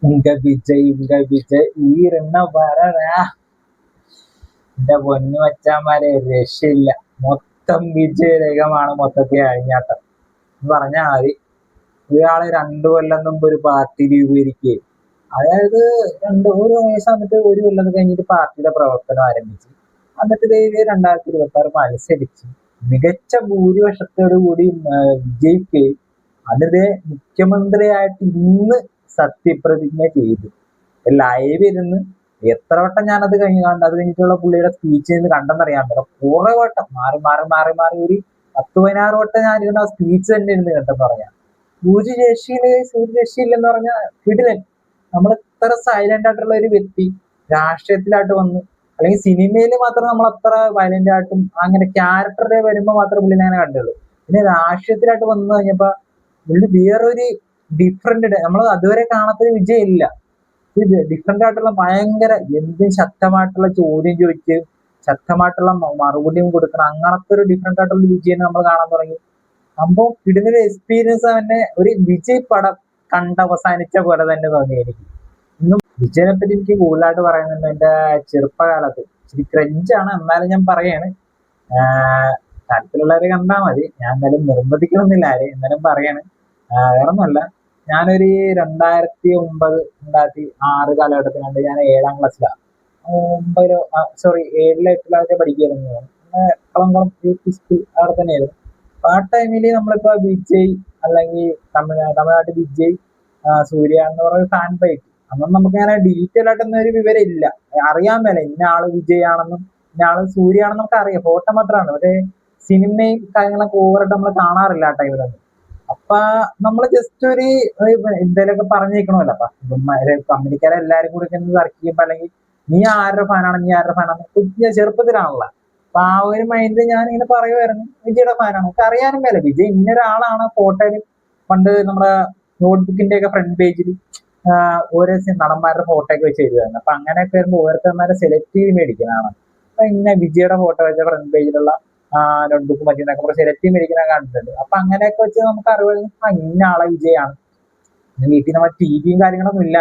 ഇങ്ക വിജയ് ഊരെണ്ണ പറടാ. എന്റെ പൊന്നു വച്ചാമാരെ രക്ഷയില്ല. മൊത്തം വിജയരേഖമാണ് മൊത്തത്തിൽ അഴിഞ്ഞാട്ടം എന്ന് പറഞ്ഞാൽ മതി. ഇയാള് 2 കൊല്ലം മുമ്പ് ഒരു പാർട്ടി രൂപീകരിക്കുകയും, അതായത് ഒരു വയസ്സ് വന്നിട്ട് 1 കൊല്ലം കഴിഞ്ഞിട്ട് പാർട്ടിയുടെ പ്രവർത്തനം ആരംഭിച്ചു. എന്നിട്ട് ദൈവം 2026 മത്സരിച്ച് മികച്ച ഭൂരിപക്ഷത്തോടു കൂടി വിജയിക്കുകയും അതിന്റെ മുഖ്യമന്ത്രിയായിട്ട് ഇന്ന് സത്യപ്രതിജ്ഞ ചെയ്തു. ലൈവ് ഇരുന്ന് എത്ര വട്ടം ഞാനത് അത് കഴിഞ്ഞിട്ടുള്ള പുള്ളിയുടെ സ്പീച്ച് കണ്ടെന്നറിയാൻ പറ്റില്ല. കുറെ വട്ടം മാറി മാറി മാറി മാറി ഒരു 10-16 വട്ടം ഞാൻ ഇരുന്ന് ആ സ്പീച്ച് തന്നെ ഇരുന്ന് കേട്ടെന്ന് പറയാം. ഒരു രക്ഷയില്ലെന്ന് പറഞ്ഞാൽ കിടിലൻ. നമ്മൾ ഇത്ര സൈലന്റ് ആയിട്ടുള്ള ഒരു വ്യക്തി രാഷ്ട്രീയത്തിലായിട്ട് വന്ന്, അല്ലെങ്കിൽ സിനിമയിൽ മാത്രം നമ്മൾ അത്ര വയലന്റ് ആയിട്ടും അങ്ങനെ ക്യാരക്ടറുടെ വരുമ്പോൾ മാത്രമേ പുള്ളി അങ്ങനെ കണ്ടുള്ളൂ. പിന്നെ രാഷ്ട്രീയത്തിലായിട്ട് വന്നു കഴിഞ്ഞപ്പോ പുള്ളി വേറൊരു ഡിഫറെന്റ്, നമ്മൾ അതുവരെ കാണാത്തൊരു വിജയമില്ല. ഡിഫറെന്റ് ആയിട്ടുള്ള ഭയങ്കര എന്തും ശക്തമായിട്ടുള്ള ചോദ്യം ചോദിച്ച് ശക്തമായിട്ടുള്ള മറുപടിയും കൊടുക്കണം. അങ്ങനത്തെ ഒരു ഡിഫറെന്റ് ആയിട്ടുള്ള വിജയം നമ്മൾ കാണാൻ തുടങ്ങി. സംഭവം ഇതിനൊരു എക്സ്പീരിയൻസ് തന്നെ ഒരു വിജയ് പടം കണ്ടവസാനിച്ച പോലെ തന്നെ തോന്നി എനിക്ക്. ഇന്നും വിജയനെ പറ്റി എനിക്ക് കൂടുതലായിട്ട് പറയുന്നുണ്ട്. എന്റെ ചെറുപ്പകാലത്ത് ഇച്ചിരി ക്രഞ്ചാണ്, എന്നാലും ഞാൻ പറയാണ്. താല്പര്യമുള്ളവരെ കണ്ടാൽ മതി. ഞാൻ എന്തായാലും നിർബന്ധിക്കണമെന്നില്ല ആരെ, എന്നാലും പറയാണ്. വേറൊന്നുമല്ല, ഞാനൊരു 2006 കാലഘട്ടത്തിലുണ്ട്. ഞാൻ 7ാം ക്ലാസ്സിലാണ്, 7 8 പഠിക്കുകയായിരുന്നു. കളങ്കളം യൂപി സ്കൂൾ അവിടെ തന്നെയായിരുന്നു. അപ്പൊ ആ ടൈമില് നമ്മളിപ്പോ വിജയ് അല്ലെങ്കിൽ തമിഴ്നാട്ടിൽ വിജയ്, സൂര്യ എന്ന് പറയുന്ന ഫാൻ ഫൈറ്റ്. അന്നൊന്നും നമുക്ക് അങ്ങനെ ഡീറ്റെയിൽ ആയിട്ടൊന്നും ഒരു വിവരം ഇല്ല. അറിയാൻ മേല ഇന്ന ആള് വിജയ് ആണെന്നും ഇന്ന ആള് സൂര്യ ആണെന്നും നമുക്ക് അറിയാം. ഫോട്ടോ മാത്രമാണ്. പക്ഷേ സിനിമയും കാര്യങ്ങളൊക്കെ ഓവറായിട്ട് നമ്മൾ കാണാറില്ല ആ ടൈമിലൊന്നും. അപ്പൊ നമ്മള് ജസ്റ്റ് ഒരു എന്തേലൊക്കെ പറഞ്ഞേക്കണമല്ലോ. അപ്പൊ കമ്പനിക്കാരെ എല്ലാരും കൂടി തർക്കിക്കുമ്പോ, അല്ലെങ്കിൽ നീ ആരുടെ ഫാനാണ്, നീ ആരുടെ ഫാനാണ്, കുഞ്ഞ ചെറുപ്പത്തിലാണല്ലോ. അപ്പൊ ആ ഒരു മൈൻഡിൽ ഞാൻ ഇങ്ങനെ പറയുമായിരുന്നു വിജയുടെ ഫാനാണ്. നമുക്ക് അറിയാനും മേലെ വിജയ് ഇന്നൊരാളാണ്. ഫോട്ടോയില് പണ്ട് നമ്മുടെ നോട്ട്ബുക്കിന്റെ ഒക്കെ ഫ്രണ്ട് പേജിൽ ഓരോ നടന്മാരുടെ ഫോട്ടോ ഒക്കെ വെച്ച് എഴുതുമായിരുന്നു. അപ്പൊ അങ്ങനെയൊക്കെ വരുമ്പോൾ ഓരോരുത്തന്മാരെ സെലക്ട് ചെയ്ത് മേടിക്കുന്നതാണ്. അപ്പൊ ഇന്ന വിജയുടെ ഫോട്ടോ വെച്ച ഫ്രണ്ട് പേജിലുള്ള നോട്ട്ബുക്ക് മറ്റൊക്കെ സെലക്ട് ചെയ്ത് മേടിക്കുന്ന കണ്ടിട്ടുണ്ട്. അപ്പൊ അങ്ങനെയൊക്കെ വെച്ച് നമുക്ക് അറിവ് ഇന്ന ആളെ വിജയാണ്. വീട്ടിൽ നമ്മൾ ടിവിയും കാര്യങ്ങളൊന്നും ഇല്ല.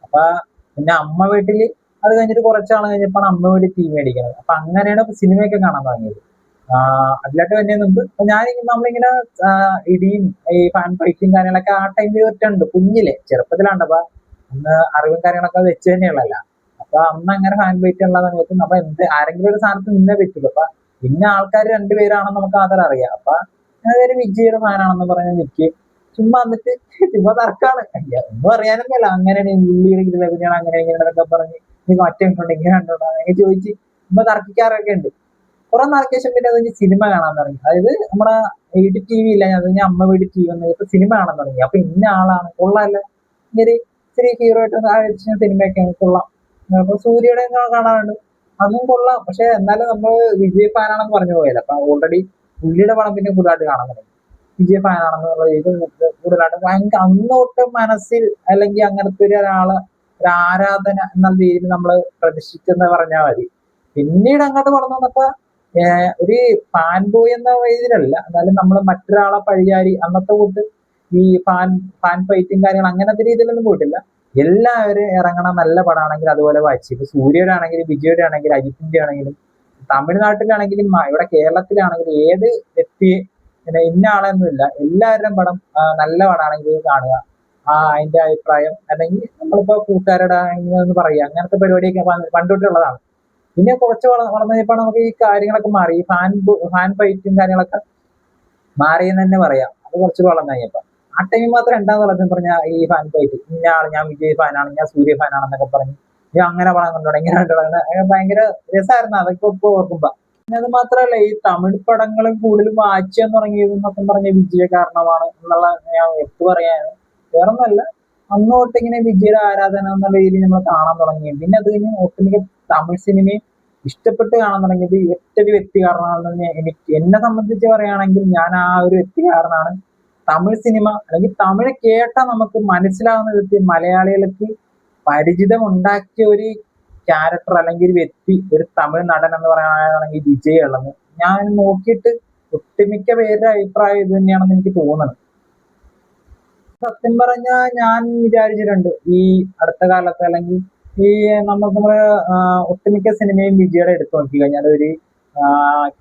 അപ്പൊ പിന്നെ അമ്മ വീട്ടില് അത് കഴിഞ്ഞിട്ട് കുറച്ചാൾ കഴിഞ്ഞപ്പോൾ അമ്മ വീട്ടിൽ ടി വി മേടിക്കുന്നത്. അപ്പൊ അങ്ങനെയാണ് സിനിമയൊക്കെ കാണാൻ തുടങ്ങിയത്. അതിലായിട്ട് തന്നെ മുമ്പ് ഞാൻ നമ്മളിങ്ങനെ ഇടിയും ഈ ഫാൻ ഫൈറ്റും കാര്യങ്ങളൊക്കെ ആ ടൈമിൽ ഒറ്റുണ്ട്. കുഞ്ഞിലെ ചെറുപ്പത്തിലാണ്ട്. അപ്പൊ അന്ന് അറിവും കാര്യങ്ങളൊക്കെ വെച്ച് തന്നെയുള്ളല്ല. അപ്പൊ അന്ന് അങ്ങനെ ഫാൻ ഫൈറ്റ് ഉള്ള സമയത്ത് നമ്മൾ ആരെങ്കിലും ഒരു സ്ഥാനത്ത് നിന്നേ പറ്റുള്ളൂ. അപ്പൊ ഇന്ന ആൾക്കാർ 2 പേരാണെന്ന് നമുക്ക് മാത്രം അറിയാം. അപ്പൊ ഞാനൊരു വിജയുടെ ഫാനാണെന്ന് പറഞ്ഞ് നിൽക്കും. ചുമ്മാ എന്നിട്ട് ചുമ്മാ തർക്കാണ്. ഒന്നും അറിയാനും മേല. അങ്ങനെയാണ് ഉള്ളിയുടെ അങ്ങനെ ഇങ്ങനെയൊക്കെ പറഞ്ഞ് നീ മറ്റേ കണ്ടോണ്ട് ഇങ്ങനെ കണ്ടോണ്ട് അങ്ങനെ ചോദിച്ച് ചുമ്മാ തർക്കിക്കാറൊക്കെ ഉണ്ട്. കുറെ നാൾക്ക് ശേഷം പിന്നെ അത് സിനിമ കാണാൻ തുടങ്ങി. അതായത് നമ്മുടെ വീട്ടിൽ ടി വി ഇല്ല. അത് ഞാൻ അമ്മ വീട്ടിൽ ടി വി വന്നത് ഇപ്പൊ സിനിമ കാണാൻ തുടങ്ങി. അപ്പൊ ഇന്ന ആളാണ് കൊള്ളാല്ല, ഇങ്ങനെ ചെറിയ ഹീറോ ആയിട്ട് സിനിമയൊക്കെയാണ് കൊള്ളാം. അപ്പൊ സൂര്യയുടെ കാണാറുണ്ട്, അതും കൊള്ളാം. പക്ഷെ എന്നാലും നമ്മൾ വിജയ് ഫാനാണെന്ന് പറഞ്ഞു പോയല്ലോ. അപ്പൊ ഓൾറെഡി പുള്ളിയുടെ പടം പിന്നെ കൂടുതലായിട്ട് കാണാൻ തുടങ്ങി. വിജയ് ഫാനാണെന്നുള്ള ഇത് കൂടുതലായിട്ട് ഭയങ്കര അന്നോട്ട് മനസ്സിൽ, അല്ലെങ്കിൽ അങ്ങനത്തെ ഒരാള് ഒരു ആരാധന എന്ന രീതിയിൽ നമ്മൾ പ്രദർശിച്ചെന്ന് പറഞ്ഞാൽ മതി. പിന്നീട് അങ്ങോട്ട് വളർന്നു വന്നപ്പോ ഒരു ഫാൻ ബോയ് എന്ന രീതിയിലല്ല, എന്നാലും നമ്മൾ മറ്റൊരാളെ പഴിചാരി അന്നത്തെ കൂട്ട് ഈ ഫാൻ ഫൈറ്റും കാര്യങ്ങൾ അങ്ങനത്തെ രീതിയിലൊന്നും പോയിട്ടില്ല. എല്ലാവരും ഇറങ്ങണ നല്ല പടമാണെങ്കിൽ അതുപോലെ വായിച്ചു. ഇപ്പൊ സൂര്യയുടെ ആണെങ്കിലും വിജയുടെ ആണെങ്കിലും അജിത്തിന്റെ ആണെങ്കിലും തമിഴ്നാട്ടിലാണെങ്കിലും ഇവിടെ കേരളത്തിലാണെങ്കിലും ഏത് വ്യക്തിയെ പിന്നെ ഇന്ന ആളെയൊന്നുമില്ല, എല്ലാവരുടെയും പടം നല്ല പടമാണെങ്കിൽ കാണുക. അതിന്റെ അഭിപ്രായം അല്ലെങ്കിൽ നമ്മളിപ്പോ കൂട്ടുകാരുടെ എന്ന് പറയുക, അങ്ങനത്തെ പരിപാടിയൊക്കെ പണ്ടുതൊട്ടുള്ളതാണ്. പിന്നെ കുറച്ച് വളർന്നു കഴിഞ്ഞപ്പോൾ നമുക്ക് ഈ കാര്യങ്ങളൊക്കെ മാറി. ഈ ഫാൻ ഫൈറ്റും കാര്യങ്ങളൊക്കെ മാറിയെന്ന് തന്നെ പറയാം. അത് കുറച്ച് വളർന്നു കഴിഞ്ഞപ്പോ ആ ടൈമിൽ മാത്രം രണ്ടാമത് വളർന്നു പറഞ്ഞ ഈ ഫാൻ ഫൈറ്റ്, ഇന്ന ആൾ ഞാൻ വിജയ് ഫാനാണ്, ഞാൻ സൂര്യ ഫാനാണെന്നൊക്കെ പറഞ്ഞ് ഞാൻ അങ്ങനെ പടം കണ്ടോടെ ഇങ്ങനെ കണ്ടോടെ ഭയങ്കര രസമായിരുന്നു അതൊക്കെ ഇപ്പൊ ഓർക്കുമ്പോ. പിന്നെ അത് മാത്രമല്ല, ഈ തമിഴ് പടങ്ങളും കൂടുതലും വായിച്ചാൻ തുടങ്ങിയത് എന്നൊക്കെ പറഞ്ഞ വിജയ കാരണമാണ് എന്നുള്ള ഞാൻ എടുത്തു പറയാണ്. വേറൊന്നുമല്ല, അന്ന് തൊട്ട് ഇങ്ങനെ വിജയുടെ ആരാധന എന്നുള്ള രീതിയിൽ നമ്മൾ കാണാൻ തുടങ്ങി. പിന്നെ അത് കഴിഞ്ഞ് ഒട്ടുമിക്ക തമിഴ് സിനിമയും ഇഷ്ടപ്പെട്ട് കാണാൻ തുടങ്ങിയത് ഒറ്റൊരു വ്യക്തി കാരണമാണെന്ന് എനിക്ക് എന്നെ സംബന്ധിച്ച് പറയുകയാണെങ്കിൽ ഞാൻ ആ ഒരു വ്യക്തി കാരണമാണ്. തമിഴ് സിനിമ അല്ലെങ്കിൽ തമിഴ് കേട്ടാൽ നമുക്ക് മനസ്സിലാവുന്ന വിധത്തിൽ മലയാളികൾക്ക് പരിചിതം ഉണ്ടാക്കിയ ഒരു ക്യാരക്ടർ അല്ലെങ്കിൽ ഒരു വ്യക്തി, ഒരു തമിഴ് നടൻ എന്ന് പറയുകയാണെങ്കിൽ വിജയ് ഉള്ളത്. ഞാൻ നോക്കിയിട്ട് ഒട്ടുമിക്ക പേരുടെ അഭിപ്രായം ഇത് തന്നെയാണെന്ന് എനിക്ക് തോന്നുന്നത്. സത്യം പറഞ്ഞാ ഞാൻ വിചാരിച്ചിട്ടുണ്ട് ഈ അടുത്ത കാലത്ത്, അല്ലെങ്കിൽ ഈ നമ്മള് ഒട്ടുമിക്ക സിനിമയും വിജയുടെ എടുത്തു നോക്കി കഴിഞ്ഞാൽ ഒരു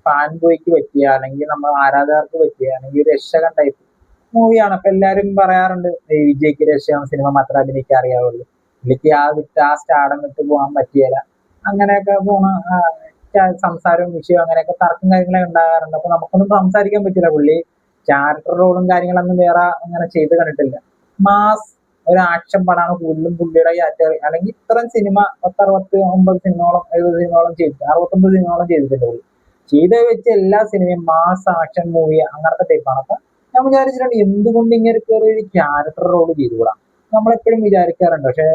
ഫാൻ ബോയ്ക്ക് പറ്റിയ, അല്ലെങ്കിൽ നമ്മൾ ആരാധകർക്ക് പറ്റിയ, അല്ലെങ്കിൽ ഒരു രക്ഷകൻ ടൈപ്പ് മൂവിയാണ്. അപ്പൊ എല്ലാരും പറയാറുണ്ട് ഈ വിജയ്ക്ക് രക്ഷകൻ സിനിമ മാത്രമേ അഭിനയിക്കാൻ അറിയാവുള്ളൂ, എനിക്ക് ആ വിട്ട് ആ സ്റ്റാർഡം വിട്ട് പോകാൻ പറ്റിയല്ല, അങ്ങനെയൊക്കെ പോണ സംസാരവും വിഷയവും അങ്ങനെയൊക്കെ തർക്കം കാര്യങ്ങളൊക്കെ ഉണ്ടാകാറുണ്ട്. അപ്പൊ നമുക്കൊന്നും സംസാരിക്കാൻ പറ്റില്ല. പുള്ളി ക്യാരക്ടർ റോളും കാര്യങ്ങളൊന്നും വേറെ അങ്ങനെ ചെയ്ത് കണ്ടിട്ടില്ല. മാസ് ഒരു ആക്ഷൻ പടമാണ് കൂടുതലും പുള്ളിയുടെ കാറ്റഗറി. അല്ലെങ്കിൽ ഇത്തരം സിനിമ 10 69 സിനിമയോളം 70 സിനിമയോളം ചെയ്തിട്ട് 69 സിനിമയോളം ചെയ്തിട്ടുണ്ട് പുള്ളി. ചെയ്ത് വെച്ച എല്ലാ സിനിമയും മാസ് ആക്ഷൻ മൂവി അങ്ങനത്തെ ടൈപ്പാണ്. അപ്പൊ ഞാൻ വിചാരിച്ചിട്ടുണ്ട് എന്തുകൊണ്ട് ഇങ്ങനെ ഒരു ക്യാരക്ടർ റോള് ചെയ്തുകൂടാ, നമ്മളെപ്പോഴും വിചാരിക്കാറുണ്ട്. പക്ഷെ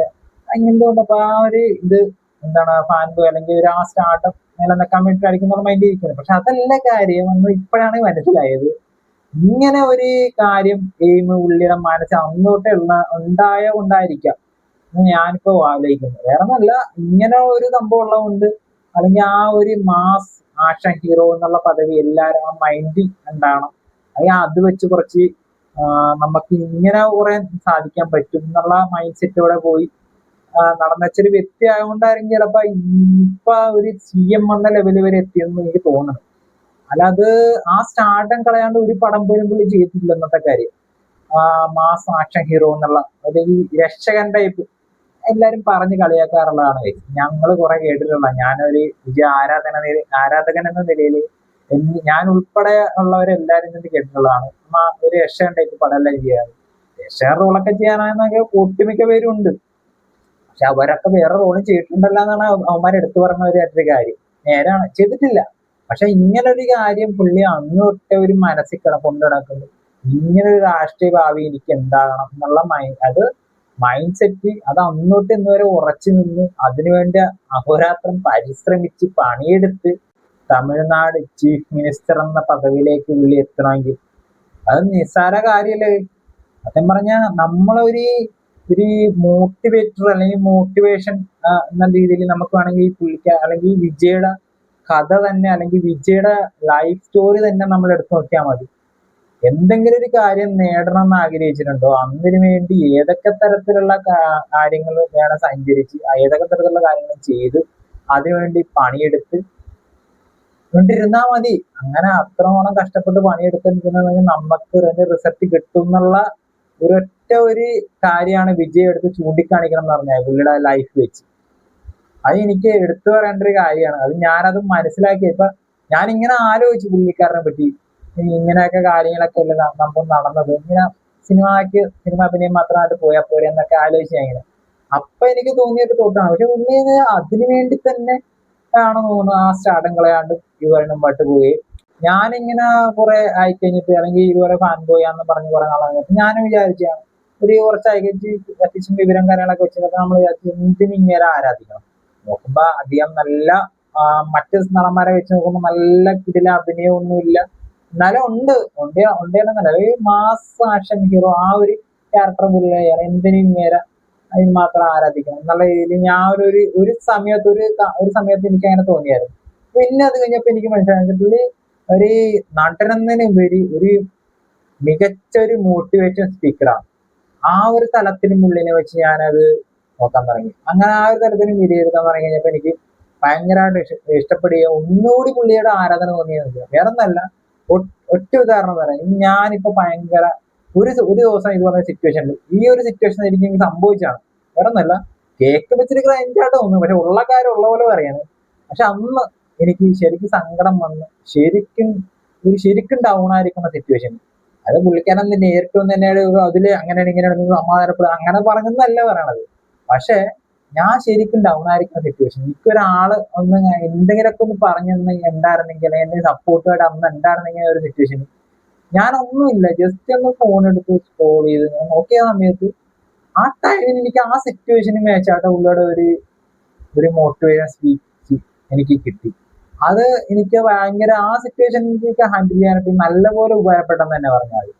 എന്തുകൊണ്ടപ്പോ ആ ഒരു ഇത് എന്താണ് ഫാൻ ബോയ് അല്ലെങ്കിൽ ഒരു ആ സ്റ്റാർട്ടപ്പ് നിലനിൽക്കാൻ വേണ്ടിയിട്ടായിരിക്കും നമ്മൾ മൈൻഡ് ചെയ്യിക്കുന്നത്. പക്ഷെ അതല്ല കാര്യം, എന്ന് ഇപ്പോഴാണ് മനസ്സിലായത്. ഇങ്ങനെ ഒരു കാര്യം എയിം പുള്ളിയുടെ മനസ്സിൽ അന്ന് തൊട്ടേ ഉണ്ടായ കൊണ്ടായിരിക്കാം എന്ന് ഞാനിപ്പോ ആലോചിക്കുന്നത്. വേറെ ഒന്നല്ല, ഇങ്ങനെ ഒരു സംഭവം ഉള്ളതുകൊണ്ട്, അല്ലെങ്കിൽ ആ ഒരു മാസ് ആക്ഷൻ ഹീറോ എന്നുള്ള പദവി എല്ലാരും ആ മൈൻഡിൽ ഉണ്ടാകണം. അല്ലെങ്കിൽ അത് വെച്ച് കുറച്ച് നമുക്ക് ഇങ്ങനെ കുറെ സാധിക്കാൻ പറ്റും എന്നുള്ള മൈൻഡ് സെറ്റോടെ പോയി നടന്നൊരു വ്യക്തി ആയതുകൊണ്ടായിരിക്കും ചിലപ്പോ ഇപ്പൊ ഒരു CM എന്ന ലെവല് വരെ എത്തിയെന്ന് എനിക്ക് തോന്നുന്നു. അല്ല അത് ആ സ്റ്റാർഡം കളയാണ്ട് ഒരു പടം പോലും പുള്ളി ചെയ്തിട്ടില്ല ഇന്നത്തെ കാര്യം. മാസ് ആക്ഷൻ ഹീറോ എന്നുള്ള ഒരു രക്ഷകൻ ടൈപ്പ് എല്ലാരും പറഞ്ഞ് കളിയാക്കാറുള്ളതാണ്. ഞങ്ങൾ കുറെ കേട്ടിട്ടുള്ള, ഞാനൊരു വിജയ ആരാധകൻ എന്ന നിലയിൽ ഞാൻ ഉൾപ്പെടെ ഉള്ളവരെല്ലാരും തന്നെ കേട്ടിട്ടുള്ളതാണ്. ഒരു രക്ഷകൻ ടൈപ്പ് പടം എല്ലാം ചെയ്യാറ്, രക്ഷകൻ റോളൊക്കെ ചെയ്യാനാണെന്നൊക്കെ ഒട്ടുമിക്ക പേരും ഉണ്ട്. പക്ഷെ അവരൊക്കെ വേറെ റോളും ചെയ്തിട്ടുണ്ടല്ലോ എന്നാണ് അവന്മാർ എടുത്തു പറഞ്ഞ ഒരു കാര്യം. നേരാണ്, ചെയ്തിട്ടില്ല. പക്ഷെ ഇങ്ങനെ ഒരു കാര്യം പുള്ളി അന്ന് തൊട്ടേ ഒരു മനസ്സിൽ കൊണ്ടു നടക്കുന്നു. ഇങ്ങനെ ഒരു രാഷ്ട്രീയ ഭാവി എനിക്ക് ഉണ്ടാകണം എന്നുള്ള അത് മൈൻഡ് സെറ്റ്, അത് അന്ന് തൊട്ട് ഇന്ന് വരെ ഉറച്ചു നിന്ന് അതിനുവേണ്ടി അഹോരാത്രം പരിശ്രമിച്ച് പണിയെടുത്ത് തമിഴ്നാട് ചീഫ് മിനിസ്റ്റർ എന്ന പദവിയിലേക്ക് പുള്ളി എത്തണമെങ്കിൽ അത് നിസ്സാര കാര്യല്ലേ. സത്യം പറഞ്ഞ നമ്മളൊരു ഒരു മോട്ടിവേറ്റർ അല്ലെങ്കിൽ മോട്ടിവേഷൻ എന്ന രീതിയിൽ നമുക്ക് വേണമെങ്കിൽ അല്ലെങ്കിൽ വിജയുടെ കഥ തന്നെ, അല്ലെങ്കിൽ വിജയുടെ ലൈഫ് സ്റ്റോറി തന്നെ നമ്മൾ എടുത്തു നോക്കിയാൽ മതി. എന്തെങ്കിലും ഒരു കാര്യം നേടണം എന്ന് ആഗ്രഹിച്ചിട്ടുണ്ടോ, അതിനു വേണ്ടി ഏതൊക്കെ തരത്തിലുള്ള കാര്യങ്ങൾ വേണം സഞ്ചരിച്ച്, ഏതൊക്കെ തരത്തിലുള്ള കാര്യങ്ങൾ ചെയ്ത് അതിനുവേണ്ടി പണിയെടുത്ത് കൊണ്ടിരുന്നാ മതി. അങ്ങനെ അത്രത്തോളം കഷ്ടപ്പെട്ട് പണിയെടുത്തിട്ടുണ്ടെങ്കിൽ നമുക്ക് ഇതിന്റെ റിസൾട്ട് കിട്ടും എന്നുള്ള ഒരൊറ്റ ഒരു കാര്യമാണ് വിജയ് എടുത്ത് ചൂണ്ടിക്കാണിക്കണം എന്ന് പറഞ്ഞാൽ പുള്ളിയുടെ ലൈഫ് വെച്ച്. അത് എനിക്ക് എടുത്തു പറയേണ്ട ഒരു കാര്യമാണ്. അത് ഞാനത് മനസ്സിലാക്കിയപ്പോ ഞാൻ ഇങ്ങനെ ആലോചിച്ചു പുള്ളിക്കാരനെ പറ്റി, ഇങ്ങനെയൊക്കെ കാര്യങ്ങളൊക്കെ അല്ലേ നമ്മൾ നടന്നത്, ഇങ്ങനെ സിനിമ അഭിനയം മാത്രമായിട്ട് പോയാൽ പോരെ എന്നൊക്കെ ആലോചിച്ചു ഞാൻ ഇങ്ങനെ. അപ്പൊ എനിക്ക് തോന്നിയൊരു തോട്ടാണ്. പക്ഷെ പുള്ളി അതിനു വേണ്ടി തന്നെ ആണ് തോന്നുന്നു ആ സ്റ്റാർഡം കളയാണ്ട് ഇവരുടെ മുമ്പാട്ട് പോയി. ഞാനിങ്ങനെ കുറെ ആയിക്കഴിഞ്ഞിട്ട്, അല്ലെങ്കിൽ ഇതുപോലെ ഫാൻ ബോയാന്ന് പറഞ്ഞ് കുറെ നാളെ കഴിഞ്ഞിട്ട് ഞാനും വിചാരിച്ചാണ് ഒരു കുറച്ചായി കഴിഞ്ഞ് അത്യാവശ്യം വിവരം കാര്യങ്ങളൊക്കെ വെച്ചിട്ട് നമ്മൾ വിചാരിച്ചു എന്തിനും ഇങ്ങനെ ആരാധിക്കണം. നോക്കുമ്പോ അധികം നല്ല മറ്റ് നടന്മാരെ വെച്ച് നോക്കുമ്പോ നല്ല ഇതിലെ അഭിനയമൊന്നുമില്ല, എന്നാലും ഉണ്ടെന്നല്ല ഒരു മാസ് ആക്ഷൻ ഹീറോ ആ ഒരു ക്യാരക്ടർ പുള്ളിയാണ്. എന്തിനും ഇങ്ങനെ അതിന് മാത്രം ആരാധിക്കണം എന്നുള്ള രീതിയിൽ ഞാൻ ഒരു സമയത്ത് ഒരു സമയത്ത് എനിക്ക് അങ്ങനെ തോന്നിയായിരുന്നു. പിന്നെ അത് കഴിഞ്ഞപ്പോ എനിക്ക് മനസ്സിലായത് പുള്ളി ഒരു നടനെന്നതിനുപരി ഒരു മികച്ച ഒരു മോട്ടിവേഷൻ സ്പീക്കറാണ്. ആ ഒരു തലത്തിന് പുള്ളിനെ വെച്ച് ഞാനത് നോക്കാൻ തുടങ്ങി. അങ്ങനെ ആ ഒരു തലത്തിന് വിലയിരുത്താൻ തുടങ്ങി കഴിഞ്ഞപ്പോ എനിക്ക് ഭയങ്കരമായിട്ട് ഇഷ്ടപ്പെടുകയും ഒന്നുകൂടി പുള്ളിയുടെ ആരാധന തോന്നിയെന്നില്ല. വേറെ ഒന്നല്ല, ഒറ്റ ഉദാഹരണം പറയാം. ഞാനിപ്പോ ഭയങ്കര ഒരു ദിവസം ഇതുപോലെ സിറ്റുവേഷനിൽ ഈ ഒരു സിറ്റുവേഷൻ എനിക്ക് സംഭവിച്ചാണ്. വേറെ ഒന്നല്ല, കേക്ക് വെച്ചിട്ട് ക്രൈഞ്ചായിട്ട് തോന്നുന്നു, പക്ഷെ ഉള്ള കാര്യം ഉള്ള പോലെ പറയാണ്. പക്ഷെ അന്ന് എനിക്ക് ശരിക്കും സങ്കടം വന്ന് ശരിക്കും ഡൗൺ ആയിരിക്കുന്ന സിറ്റുവേഷൻ. അത് പുള്ളിക്കാരൻ നേരിട്ട് വന്ന് എന്നോട് അതില് അങ്ങനെയാണ് ഇങ്ങനെയാണ് സമാധാനപ്പെടുക അങ്ങനെ പറഞ്ഞെന്നല്ല പറയണത്. പക്ഷെ ഞാൻ ശരിക്കും ഡൗൺ ആയിരിക്കുന്ന സിറ്റുവേഷൻ, എനിക്കൊരാള് ഒന്ന് എന്തെങ്കിലുമൊക്കെ ഒന്ന് പറഞ്ഞു ഉണ്ടായിരുന്നെങ്കിൽ, എന്റെ സപ്പോർട്ടായിട്ട് അന്ന് ഉണ്ടായിരുന്നെങ്കിൽ ഒരു സിറ്റുവേഷൻ, ഞാനൊന്നുമില്ല, ജസ്റ്റ് ഒന്ന് ഫോൺ എടുത്ത് സ്ക്രോൾ ചെയ്ത് ഞാൻ നോക്കിയ സമയത്ത് ആ ടൈമിന് എനിക്ക് ആ സിറ്റുവേഷന് മാച്ചായിട്ട് പുള്ളിയുടെ ഒരു മോട്ടിവേഷൻ സ്പീച്ച് എനിക്ക് കിട്ടി. അത് എനിക്ക് ഭയങ്കര ആ സിറ്റുവേഷൻ എനിക്ക് ഹാൻഡിൽ ചെയ്യാനായിട്ട് നല്ലപോലെ ഉപകാരപ്പെട്ടെന്ന് തന്നെ പറഞ്ഞാൽ മതി.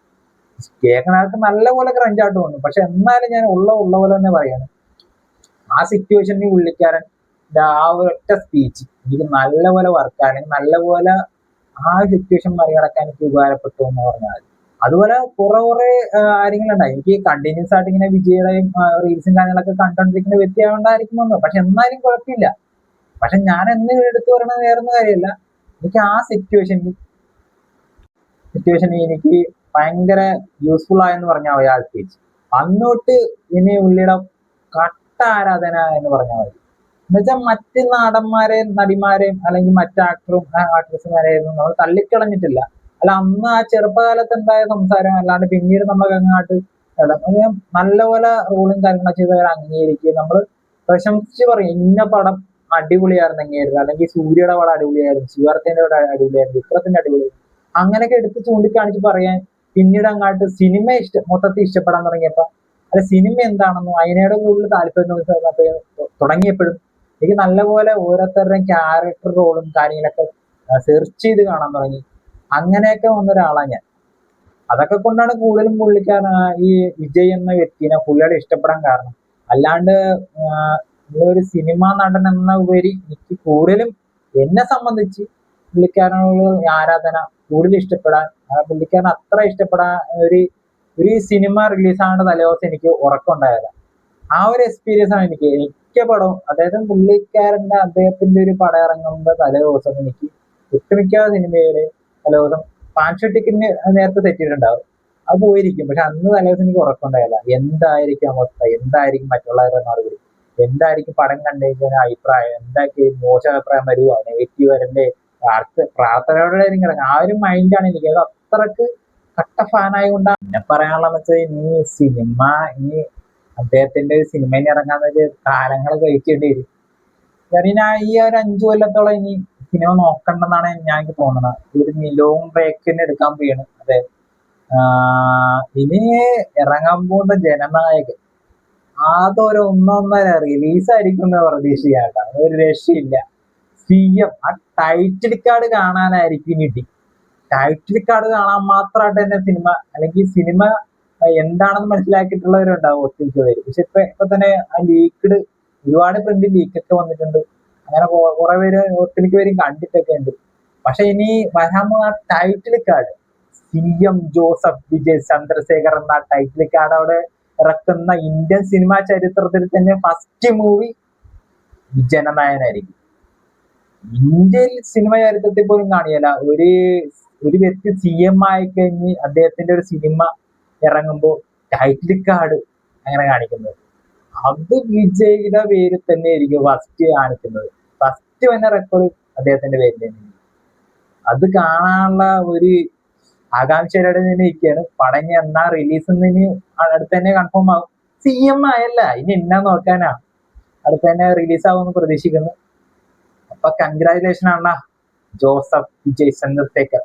കേൾക്കണാർക്ക് നല്ലപോലെ ക്രഞ്ചായിട്ട് തോന്നും, പക്ഷെ എന്നാലും ഞാൻ ഉള്ള പോലെ തന്നെ പറയാണ്. ആ സിറ്റുവേഷനിൽ പുള്ളിക്കാരൻ ആ ഒരൊറ്റ സ്പീച്ച് എനിക്ക് നല്ലപോലെ വർക്ക് അല്ലെങ്കിൽ നല്ലപോലെ ആ സിറ്റുവേഷൻ മറികടക്കാൻ എനിക്ക് ഉപകാരപ്പെട്ടു എന്ന് പറഞ്ഞാൽ മതി. അതുപോലെ കുറെ കാര്യങ്ങളുണ്ടായി. എനിക്ക് കണ്ടിന്യൂസ് ആയിട്ട് ഇങ്ങനെ വിജയുടെയും റീൽസും കാര്യങ്ങളൊക്കെ കണ്ടോണ്ടിരിക്കുന്ന വ്യക്തിയായോണ്ടായിരിക്കും വന്നത്. പക്ഷെ എന്നാലും കുഴപ്പമില്ല. പക്ഷെ ഞാൻ എന്ന് എടുത്തു പറയണത് വേറൊന്നും കാര്യമല്ല. എനിക്ക് ആ സിറ്റുവേഷൻ എനിക്ക് ഭയങ്കര യൂസ്ഫുൾ ആയെന്ന് പറഞ്ഞാൽ മതി ആ സ്പീച്ച്. അന്നോട്ട് ഇനി പുള്ളിയുടെ കട്ട ആരാധന എന്ന് പറഞ്ഞാൽ മതി. എന്നുവെച്ചാൽ മറ്റ് നടന്മാരെയും നടിമാരെയും അല്ലെങ്കിൽ മറ്റ് ആക്ട്രസുമാരെയൊന്നും നമ്മൾ തള്ളിക്കളഞ്ഞിട്ടില്ല. അല്ല അന്ന് ആ ചെറുപ്പകാലത്ത് ഉണ്ടായ സംസാരം അല്ലാണ്ട് പിന്നീട് നമ്മൾ അങ്ങോട്ട് നല്ലപോലെ റോളും കാര്യങ്ങളൊക്കെ ചെയ്തവരെ അംഗീകരിക്കുക. നമ്മൾ പ്രശംസിച്ച് പറയും ഇന്ന പടം അടിപൊളിയായിരുന്നു അങ്ങേരുന്നു, അല്ലെങ്കിൽ സൂര്യയുടെ പടം അടിപൊളിയായിരുന്നു, ശിവാർത്തേന്റെ പടം അടിപൊളിയായിരുന്നു, വിക്രത്തിന്റെ അടിപൊളിയായിരുന്നു, അങ്ങനെയൊക്കെ എടുത്ത് ചൂണ്ടിക്കാണിച്ച് പറയാൻ പിന്നീട് അങ്ങോട്ട് സിനിമ മൊത്തത്തിൽ ഇഷ്ടപ്പെടാൻ തുടങ്ങിയപ്പോ അല്ല സിനിമ എന്താണെന്നും അതിനോട് കൂടുതൽ താല്പര്യം തുടങ്ങിയപ്പോഴും എനിക്ക് നല്ലപോലെ ഓരോരുത്തരുടെയും ക്യാരക്ടർ റോളും കാര്യങ്ങളൊക്കെ സെർച്ച് ചെയ്ത് കാണാൻ തുടങ്ങി. അങ്ങനെയൊക്കെ വന്ന ഒരാളാണ് ഞാൻ. അതൊക്കെ കൊണ്ടാണ് കൂടുതലും പുള്ളിക്കാരൻ ഈ വിജയ് എന്ന വ്യക്തിനെ പുള്ളിയോട് ഇഷ്ടപ്പെടാൻ കാരണം. അല്ലാണ്ട് ഒരു സിനിമാ നടൻ എന്ന ഉപരി എനിക്ക് കൂടുതലും എന്നെ സംബന്ധിച്ച് പുള്ളിക്കാരനോട് ആരാധന കൂടുതൽ ഇഷ്ടപ്പെടാൻ, പുള്ളിക്കാരൻ അത്ര ഇഷ്ടപ്പെടാൻ ഒരു സിനിമ റിലീസാകേണ്ട തലേദിവസം എനിക്ക് ഉറക്കം ഉണ്ടായല്ല. ആ ഒരു എക്സ്പീരിയൻസ് ആണ് എനിക്ക് മിക്ക പടവും, അതായത് അദ്ദേഹത്തിന്റെ ഒരു പടം ഇറങ്ങുമ്പോൾ തലേദിവസം എനിക്ക് ഒട്ടുമിക്ക സിനിമയുടെ തലേദിവസം ഫാൻഷോ ടിക്കറ്റിന് നേരത്തെ തെറ്റിയിട്ടുണ്ടാവും, അത് പോയിരിക്കും. പക്ഷെ അന്ന് തലേദിവസം എനിക്ക് ഉറക്കമുണ്ടായില്ല. എന്തായിരിക്കും അവസ്ഥ, എന്തായിരിക്കും മറ്റുള്ളവരുടെ മറുപടി, എന്തായിരിക്കും പടം കണ്ടുകഴിഞ്ഞ അഭിപ്രായം, എന്തായിരിക്കും മോശം അഭിപ്രായം വരുവോ, നെഗറ്റീവ് വരണ്ടേ, പ്രാർത്ഥനയോടെ കിടക്കുക. ആ ഒരു മൈൻഡാണ് എനിക്ക്. അത് അത്രക്ക് കട്ട ഫാനായതുകൊണ്ടാണ്. പിന്നെ പറയാനുള്ളതെന്ന് വെച്ചാൽ ഇനി സിനിമ ഇനി അദ്ദേഹത്തിന്റെ സിനിമയിൽ ഇറങ്ങാൻ ഒരു കാലങ്ങൾ കഴിക്കേണ്ടി വരും. കാരണം ഞാൻ ഈ ഒരു 5 കൊല്ലത്തോളം ഇനി സിനിമ നോക്കണ്ടെന്നാണ് ഞാൻ എനിക്ക് തോന്നുന്നത്. ഒരു ലോങ് ബ്രേക്കിന് എടുക്കാൻ പോവാണ്. അതെ, ഇനി ഇറങ്ങാൻ പോകുന്ന ജനനായകൻ അതൊരു ഒന്നൊന്നര റിലീസായിരിക്കും എന്ന് പ്രതീക്ഷിക്കാട്ടോ. ഒരു രക്ഷയില്ല. CM ആ ടൈറ്റിൽ കാർഡ് കാണാനായിരിക്കും ഇനി. ടൈറ്റിൽ കാർഡ് കാണാൻ മാത്രമായിട്ട് തന്നെ സിനിമ, അല്ലെങ്കിൽ സിനിമ എന്താണെന്ന് മനസ്സിലാക്കിയിട്ടുള്ളവരുണ്ടാവും ഒത്തിരി പേര്. പക്ഷെ ഇപ്പൊ തന്നെ ആ ലീക്ക്ഡ് ഒരുപാട് പ്രിന്റ് ലീക്കൊക്കെ വന്നിട്ടുണ്ട്. അങ്ങനെ കുറെ പേര് ഒട്ടുമിക്ക പേരും കണ്ടിട്ടൊക്കെ ഉണ്ട്. പക്ഷെ ഇനി വരാൻ പോകുന്ന title card CM Joseph Vijay Chandrasekhar എന്ന ടൈറ്റിൽ കാർഡ് അവിടെ ഇറക്കുന്ന ഇന്ത്യൻ സിനിമാ ചരിത്രത്തിൽ തന്നെ ഫസ്റ്റ് മൂവി ജനനായകനായിരിക്കും. ഇന്ത്യൻ സിനിമ ചരിത്രത്തിൽ പോലും കാണിയല്ല ഒരു വ്യക്തി CM ആയി കഴിഞ്ഞ് അദ്ദേഹത്തിന്റെ ഒരു സിനിമ ഇറങ്ങുമ്പോൾ ടൈറ്റിൽ കാർഡ് അങ്ങനെ കാണിക്കുന്നത്. അത് വിജയുടെ പേരിൽ തന്നെ ആയിരിക്കും ഫസ്റ്റ് കാണിക്കുന്നത്. ഫസ്റ്റ് തന്നെ റെക്കോർഡ് അദ്ദേഹത്തിന്റെ പേരിൽ തന്നെ. അത് കാണാനുള്ള ഒരു ആകാംക്ഷയോടെ തന്നെ ഇരിക്കുകയാണ്. പടം എന്നാ റിലീസ് അടുത്ത് തന്നെ കൺഫേം ആകും. CM ആയല്ല, ഇനി എന്നാ നോക്കാനാ, അടുത്ത് തന്നെ റിലീസ് ആകുമെന്ന് പ്രതീക്ഷിക്കുന്നു. അപ്പൊ കൺഗ്രാജുലേഷൻ ആണ് ജോസഫ് വിജയ് ചന്ദ്രശേഖർ.